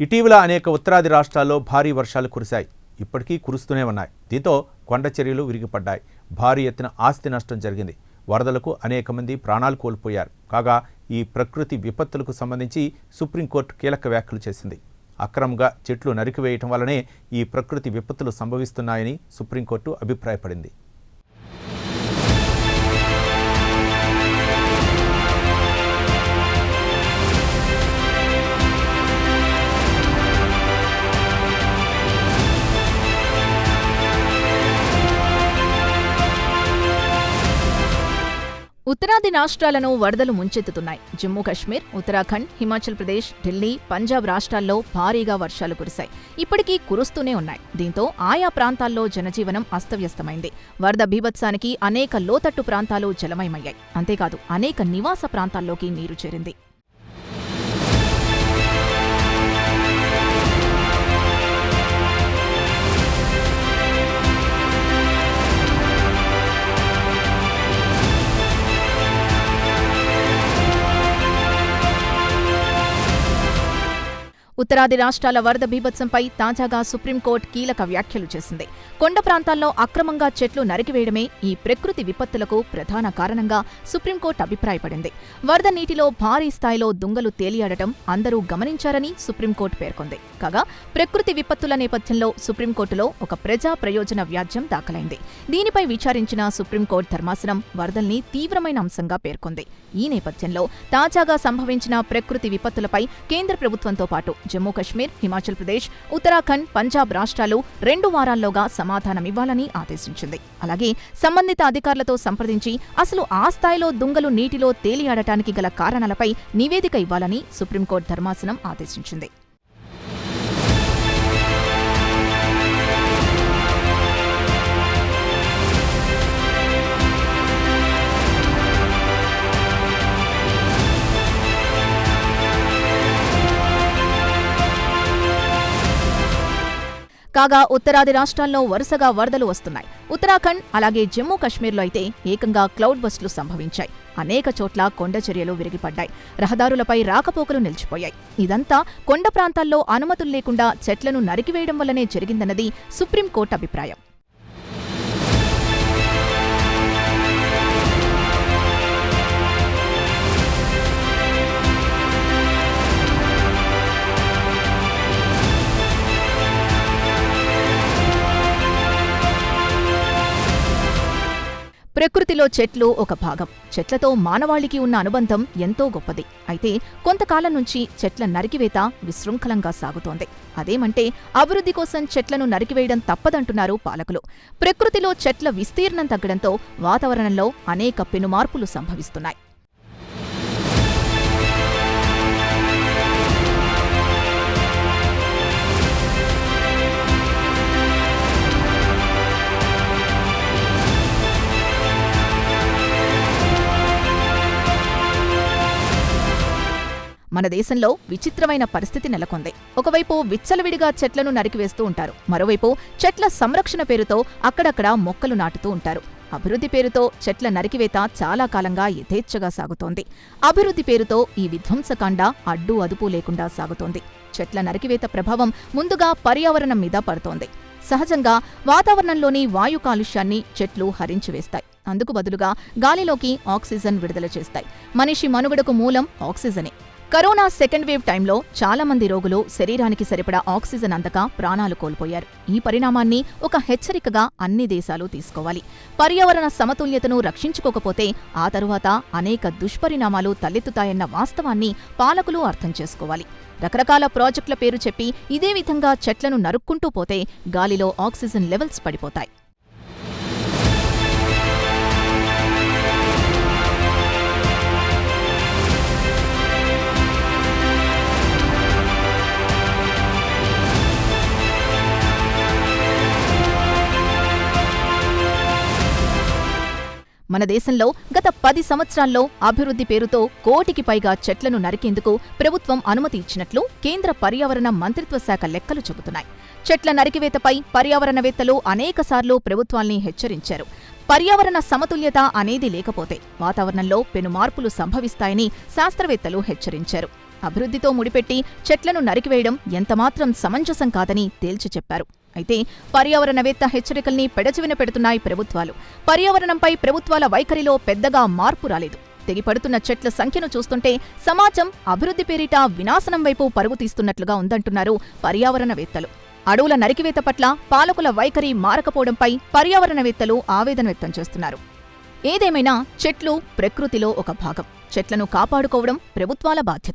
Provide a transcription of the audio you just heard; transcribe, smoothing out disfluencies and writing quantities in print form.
ఇటీవల అనేక ఉత్తరాది రాష్ట్రాల్లో భారీ వర్షాలు కురిశాయి. ఇప్పటికీ కురుస్తూనే ఉన్నాయి. దీంతో కొండ చర్యలు విరిగిపడ్డాయి. భారీ ఎత్తున ఆస్తి నష్టం జరిగింది. వరదలకు అనేక మంది ప్రాణాలు కోల్పోయారు. కాగా ఈ ప్రకృతి విపత్తులకు సంబంధించి సుప్రీంకోర్టు కీలక వ్యాఖ్యలు చేసింది. అక్రమంగా చెట్లు నరికివేయటం వల్లనే ఈ ప్రకృతి విపత్తులు సంభవిస్తున్నాయని సుప్రీంకోర్టు అభిప్రాయపడింది. ఉత్తరాది రాష్ట్రాలను వరదలు ముంచెత్తుతున్నాయి. జమ్మూ కశ్మీర్, ఉత్తరాఖండ్, హిమాచల్ ప్రదేశ్, ఢిల్లీ, పంజాబ్ రాష్ట్రాల్లో భారీగా వర్షాలు కురిశాయి. ఇప్పటికీ కురుస్తూనే ఉన్నాయి. దీంతో ఆయా ప్రాంతాల్లో జనజీవనం అస్తవ్యస్తమైంది. వరద బీభత్సానికి అనేక లోతట్టు ప్రాంతాలు జలమయమయ్యాయి. అంతేకాదు అనేక నివాస ప్రాంతాల్లోకి నీరు చేరింది. ఉత్తరాది రాష్ట్రాల వరద బీభత్సంపై తాజాగా సుప్రీంకోర్టు కీలక వ్యాఖ్యలు చేసింది. కొండ ప్రాంతాల్లో అక్రమంగా చెట్లు నరికివేయడమే ఈ ప్రకృతి విపత్తులకు ప్రధాన కారణంగా సుప్రీంకోర్టు అభిప్రాయపడింది. వరద నీటిలో భారీ స్థాయిలో దుంగలు తేలియాడటం అందరూ గమనించారని సుప్రీంకోర్టు పేర్కొంది. కాగా ప్రకృతి విపత్తుల నేపథ్యంలో సుప్రీంకోర్టులో ఒక ప్రజా ప్రయోజన వ్యాజ్యం దాఖలైంది. దీనిపై విచారించిన సుప్రీంకోర్టు ధర్మాసనం వరదల్ని తీవ్రమైన అంశంగా పేర్కొంది. ఈ నేపథ్యంలో తాజాగా సంభవించిన ప్రకృతి విపత్తులపై కేంద్ర ప్రభుత్వంతో పాటు జమ్మూ కశ్మీర్, హిమాచల్ ప్రదేశ్, ఉత్తరాఖండ్, పంజాబ్ రాష్ట్రాలు 2 వారాల్లోగా సమాధానమివ్వాలని ఆదేశించింది. అలాగే సంబంధిత అధికారులతో సంప్రదించి అసలు ఆ స్థాయిలో దుంగలు నీటిలో తేలియాడటానికి గల కారణాలపై నివేదిక ఇవ్వాలని సుప్రీంకోర్టు ధర్మాసనం ఆదేశించింది. కాగా ఉత్తరాది రాష్ట్రాల్లో వరుసగా వరదలు వస్తున్నాయి. ఉత్తరాఖండ్ అలాగే జమ్మూ కశ్మీర్లో అయితే ఏకంగా క్లౌడ్ బస్టులు సంభవించాయి. అనేక చోట్ల కొండ చర్యలు విరిగిపడ్డాయి. రహదారులపై రాకపోకలు నిలిచిపోయాయి. ఇదంతా కొండ ప్రాంతాల్లో అనుమతులు లేకుండా చెట్లను నరికివేయడం వల్లనే జరిగిందన్నది సుప్రీంకోర్టు అభిప్రాయం. ప్రకృతిలో చెట్లు ఒక భాగం. చెట్లతో మానవాళికి ఉన్న అనుబంధం ఎంతో గొప్పది. అయితే కొంతకాలం నుంచి చెట్ల నరికివేత విశృంఖలంగా సాగుతోంది. అదేమంటే అభివృద్ధి కోసం చెట్లను నరికివేయడం తప్పదంటున్నారు పాలకులు. ప్రకృతిలో చెట్ల విస్తీర్ణం తగ్గడంతో వాతావరణంలో అనేక పెనుమార్పులు సంభవిస్తున్నాయి. మన దేశంలో విచిత్రమైన పరిస్థితి నెలకొంది. ఒకవైపు విచ్చలవిడిగా చెట్లను నరికివేస్తూ ఉంటారు. మరోవైపు చెట్ల సంరక్షణ పేరుతో అక్కడక్కడ మొక్కలు నాటుతూ ఉంటారు. అభివృద్ధి పేరుతో చెట్ల నరికివేత చాలా కాలంగా యథేచ్ఛగా సాగుతోంది. అభివృద్ధి పేరుతో ఈ విధ్వంసకాండ అడ్డు అదుపు లేకుండా సాగుతోంది. చెట్ల నరికివేత ప్రభావం ముందుగా పర్యావరణం మీద పడుతోంది. సహజంగా వాతావరణంలోని వాయు కాలుష్యాన్ని చెట్లు హరించివేస్తాయి. అందుకు బదులుగా గాలిలోకి ఆక్సిజన్ విడుదల చేస్తాయి. మనిషి మనుగడకు మూలం ఆక్సిజనే. కరోనా సెకండ్ వేవ్ టైంలో చాలా మంది రోగులు శరీరానికి సరిపడా ఆక్సిజన్ అందక ప్రాణాలు కోల్పోయారు. ఈ పరిణామాన్ని ఒక హెచ్చరికగా అన్ని దేశాలు తీసుకోవాలి. పర్యావరణ సమతుల్యతను రక్షించుకోకపోతే ఆ తరువాత అనేక దుష్పరిణామాలు తలెత్తుతాయన్న వాస్తవాన్ని పాలకులు అర్థం చేసుకోవాలి. రకరకాల ప్రాజెక్టుల పేరు చెప్పి ఇదే విధంగా చెట్లను నరుక్కుంటూ పోతే గాలిలో ఆక్సిజన్ లెవెల్స్ పడిపోతాయి. మన దేశంలో గత 10 సంవత్సరాల్లో అభివృద్ధి పేరుతో 1 కోటికి పైగా చెట్లను నరికేందుకు ప్రభుత్వం అనుమతి ఇచ్చినట్లు కేంద్ర పర్యావరణ మంత్రిత్వ శాఖ లెక్కలు చెబుతున్నాయి. చెట్ల నరికివేతపై పర్యావరణవేత్తలు అనేకసార్లు ప్రభుత్వాల్ని హెచ్చరించారు. పర్యావరణ సమతుల్యత అనేది లేకపోతే వాతావరణంలో పెను మార్పులు సంభవిస్తాయని శాస్త్రవేత్తలు హెచ్చరించారు. అభివృద్ధితో ముడిపెట్టి చెట్లను నరికివేయడం ఎంతమాత్రం సమంజసం కాదని తేల్చి చెప్పారు. అయితే పర్యావరణవేత్త హెచ్చరికల్ని పెడచెవిన పెడుతున్నాయి ప్రభుత్వాలు. పర్యావరణంపై ప్రభుత్వాల వైఖరిలో పెద్దగా మార్పు రాలేదు. తెగిపడుతున్న చెట్ల సంఖ్యను చూస్తుంటే సమాజం అభివృద్ధి పేరిట వినాశనం వైపు పరుగు తీస్తున్నట్లుగా ఉందంటున్నారు పర్యావరణవేత్తలు. అడవుల నరికివేత పట్ల పాలకుల వైఖరి మారకపోవడంపై పర్యావరణవేత్తలు ఆవేదన వ్యక్తం చేస్తున్నారు. ఏదేమైనా చెట్లు ప్రకృతిలో ఒక భాగం. చెట్లను కాపాడుకోవడం ప్రభుత్వాల బాధ్యత.